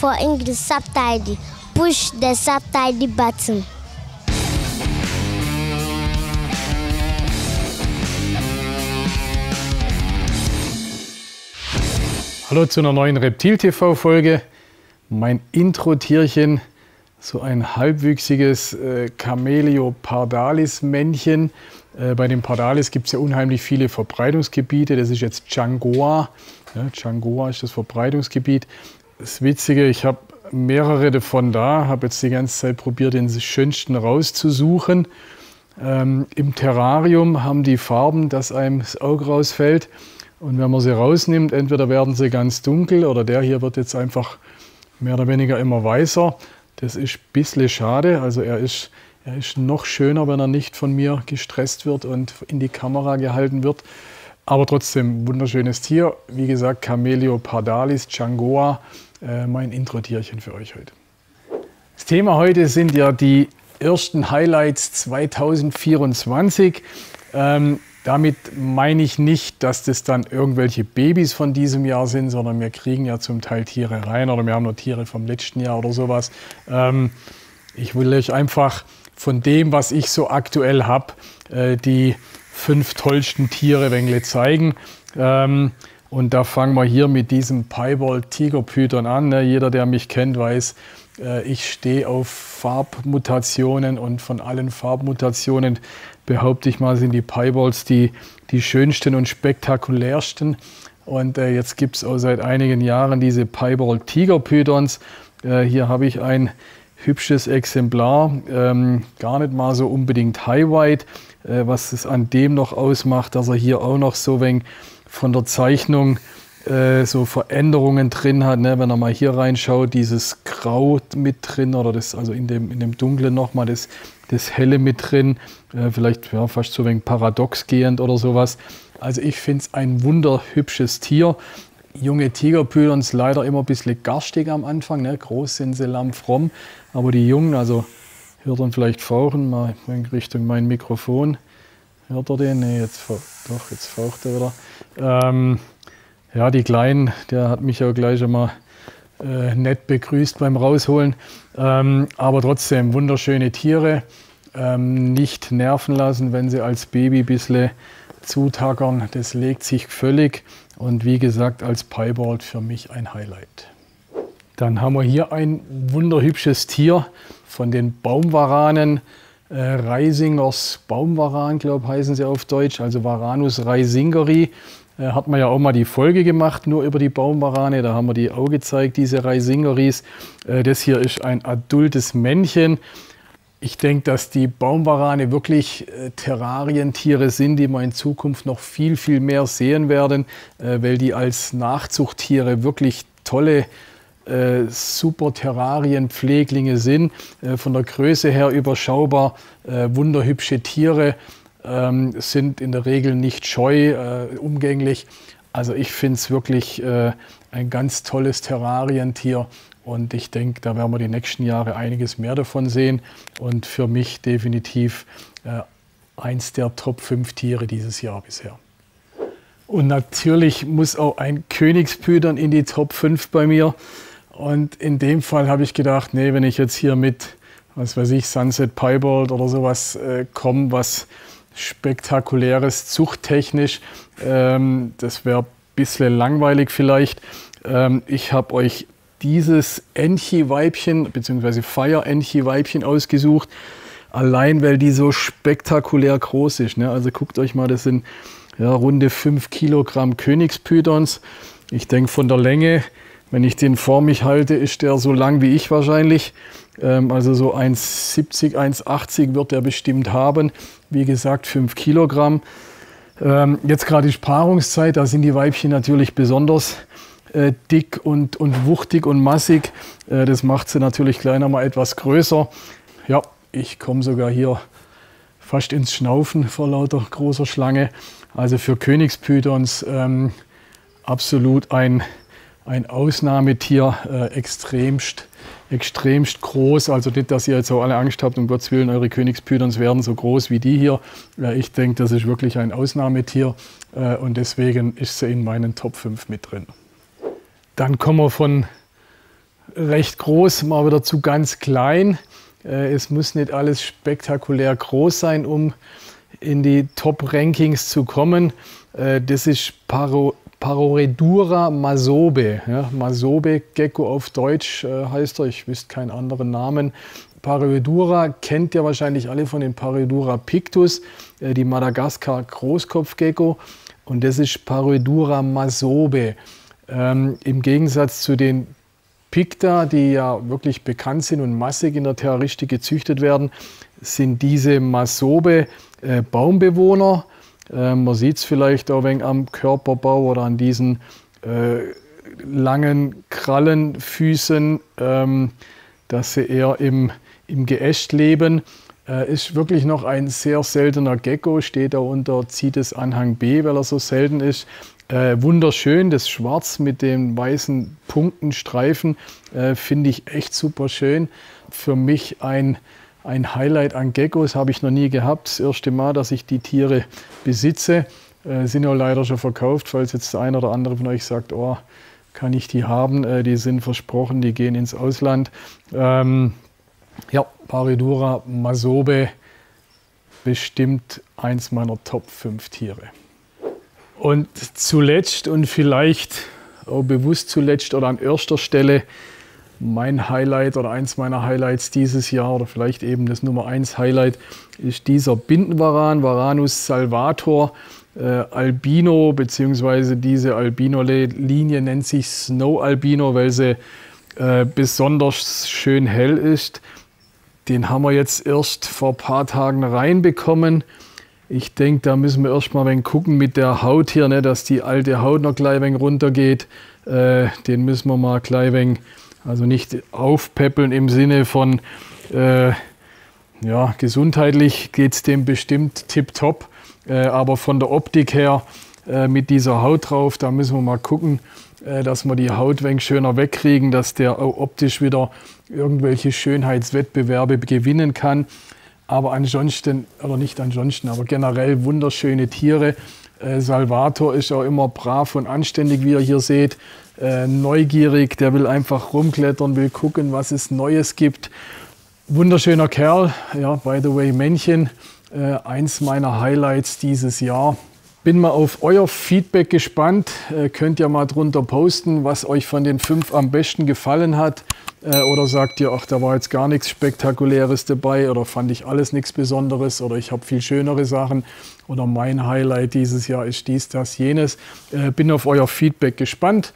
for English subtitle, push the subtitle button. Hallo zu einer neuen Reptil-TV-Folge. Mein Intro-Tierchen, so ein halbwüchsiges Cameleo pardalis-Männchen. Bei dem Pardalis gibt es ja unheimlich viele Verbreitungsgebiete. Das ist jetzt Changoa. Ja, Changoa ist das Verbreitungsgebiet. Das Witzige, ich habe mehrere davon da, habe jetzt die ganze Zeit probiert, den schönsten rauszusuchen. Im Terrarium haben die Farben, dass einem das Auge rausfällt. Und wenn man sie rausnimmt, entweder werden sie ganz dunkel oder der hier wird jetzt einfach mehr oder weniger immer weißer. Das ist ein bisschen schade. Also er ist noch schöner, wenn er nicht von mir gestresst wird und in die Kamera gehalten wird. Aber trotzdem wunderschönes Tier. Wie gesagt, Cameleo pardalis, Changoa, mein Intro-Tierchen für euch heute. Das Thema heute sind ja die ersten Highlights 2024. Damit meine ich nicht, dass das dann irgendwelche Babys von diesem Jahr sind, sondern wir kriegen ja zum Teil Tiere rein oder wir haben noch Tiere vom letzten Jahr oder sowas. Ich will euch einfach von dem, was ich so aktuell habe, die 5 tollsten Tiere wenig zeigen. Und da fangen wir hier mit diesem Piebald Tigerpython an. Jeder, der mich kennt, weiß, ich stehe auf Farbmutationen und von allen Farbmutationen behaupte ich mal, sind die Piebalds die schönsten und spektakulärsten. Und jetzt gibt es auch seit einigen Jahren diese Piebald Tigerpythons. Hier habe ich ein hübsches Exemplar, gar nicht mal so unbedingt High-White. Was es an dem noch ausmacht, dass er hier auch noch so wenig von der Zeichnung so Veränderungen drin hat, ne? Wenn er mal hier reinschaut, dieses Grau mit drin oder das, also in dem Dunklen nochmal das Helle mit drin, vielleicht ja, fast so ein wenig paradox gehend oder sowas. Also ich finde es ein wunderhübsches Tier. Junge Tigerpythons leider immer ein bisschen garstig am Anfang, ne? Groß sind sie lammfromm, aber die Jungen, also hört man vielleicht fauchen, mal in Richtung mein Mikrofon. Hört er den? Nee, jetzt faucht er wieder. Ja, die Kleinen, der hat mich ja gleich einmal nett begrüßt beim Rausholen. Aber trotzdem wunderschöne Tiere. Nicht nerven lassen, wenn sie als Baby ein bisschen zutackern. Das legt sich völlig. Und wie gesagt, als Piebald für mich ein Highlight. Dann haben wir hier ein wunderhübsches Tier von den Baumvaranen. Reisingers Baumvaran, glaube ich, heißen sie auf Deutsch. Also Varanus reisingeri. Hat man ja auch mal die Folge gemacht, nur über die Baumvarane. Da haben wir die auch gezeigt, diese Reisingeris. Das hier ist ein adultes Männchen. Ich denke, dass die Baumvarane wirklich Terrarientiere sind, die wir in Zukunft noch viel, viel mehr sehen werden, weil die als Nachzuchttiere wirklich tolle, super Terrarienpfleglinge sind. Von der Größe her überschaubar, wunderhübsche Tiere. Sind in der Regel nicht scheu, umgänglich. Also ich finde es wirklich ein ganz tolles Terrarientier und ich denke, da werden wir die nächsten Jahre einiges mehr davon sehen und für mich definitiv eins der Top 5 Tiere dieses Jahr bisher. Und natürlich muss auch ein Königspython in die Top 5 bei mir und in dem Fall habe ich gedacht, nee, wenn ich jetzt hier mit, was weiß ich, Sunset Piebald oder sowas komme, was spektakuläres, zuchttechnisch. Das wäre ein bisschen langweilig vielleicht. Ich habe euch dieses Enchi-Weibchen bzw. Fire-Enchi-Weibchen ausgesucht, allein weil die so spektakulär groß ist. Ne? Also guckt euch mal, das sind ja, runde 5 Kilogramm Königspythons. Ich denke von der Länge, wenn ich den vor mich halte, ist der so lang wie ich wahrscheinlich. Also so 1,70, 1,80 wird er bestimmt haben. Wie gesagt, 5 Kilogramm. Jetzt gerade die Paarungszeit, da sind die Weibchen natürlich besonders dick und wuchtig und massig. Das macht sie natürlich gleich noch mal etwas größer. Ja, ich komme sogar hier fast ins Schnaufen vor lauter großer Schlange. Also für Königspythons absolut ein Ausnahmetier, extremst groß. Also nicht, dass ihr jetzt auch alle Angst habt, um Gottes Willen, eure Königspythons werden so groß wie die hier. Ich denke, das ist wirklich ein Ausnahmetier und deswegen ist sie in meinen Top 5 mit drin. Dann kommen wir von recht groß, mal wieder zu ganz klein. Es muss nicht alles spektakulär groß sein, um in die Top-Rankings zu kommen. Das ist Paroredura masobe. Ja, Masobe-Gecko auf Deutsch heißt er, ich wüsste keinen anderen Namen. Paroredura kennt ihr wahrscheinlich alle von den Paroredura pictus, die Madagaskar-Großkopfgecko. Und das ist Paroredura masobe. Im Gegensatz zu den Picta, die ja wirklich bekannt sind und massig in der Terroristik gezüchtet werden, sind diese Masobe Baumbewohner. Man sieht es vielleicht auch ein wenig am Körperbau oder an diesen langen Krallenfüßen, dass sie eher im Geäst leben. Ist wirklich noch ein sehr seltener Gecko, steht da unter CITES Anhang B, weil er so selten ist. Wunderschön, das Schwarz mit den weißen Punkten, Streifen, finde ich echt super schön. Für mich ein Highlight an Geckos, habe ich noch nie gehabt. Das erste Mal, dass ich die Tiere besitze. Sind ja leider schon verkauft, falls jetzt der eine oder andere von euch sagt, oh, kann ich die haben? Die sind versprochen, die gehen ins Ausland. Ja, Paroredura masobe, bestimmt eins meiner Top 5 Tiere. Und zuletzt und vielleicht auch bewusst zuletzt oder an erster Stelle mein Highlight oder eins meiner Highlights dieses Jahr oder vielleicht eben das Nummer 1 Highlight ist dieser Bindenvaran, Varanus salvator Albino, beziehungsweise diese Albino-Linie nennt sich Snow Albino, weil sie besonders schön hell ist. Den haben wir jetzt erst vor ein paar Tagen reinbekommen. Ich denke, da müssen wir erst mal ein wenig gucken mit der Haut hier, ne, dass die alte Haut noch gleich ein wenig runtergeht. Den müssen wir mal gleich ein wenig, also nicht aufpäppeln im Sinne von, ja, gesundheitlich geht es dem bestimmt tipptopp. Aber von der Optik her mit dieser Haut drauf, da müssen wir mal gucken, dass wir die Haut ein wenig schöner wegkriegen, dass der auch optisch wieder irgendwelche Schönheitswettbewerbe gewinnen kann. Aber ansonsten, oder nicht ansonsten, aber generell wunderschöne Tiere. Salvator ist auch immer brav und anständig, wie ihr hier seht. Neugierig, der will einfach rumklettern, will gucken, was es Neues gibt. Wunderschöner Kerl, ja, by the way, Männchen. Eins meiner Highlights dieses Jahr. Bin mal auf euer Feedback gespannt. Könnt ihr mal drunter posten, was euch von den 5 am besten gefallen hat. Oder sagt ihr, ach, da war jetzt gar nichts Spektakuläres dabei oder fand ich alles nichts Besonderes oder ich habe viel schönere Sachen oder mein Highlight dieses Jahr ist dies, das, jenes. Bin auf euer Feedback gespannt,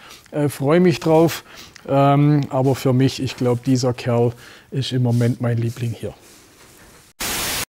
freue mich drauf. Aber für mich, ich glaube, dieser Kerl ist im Moment mein Liebling hier.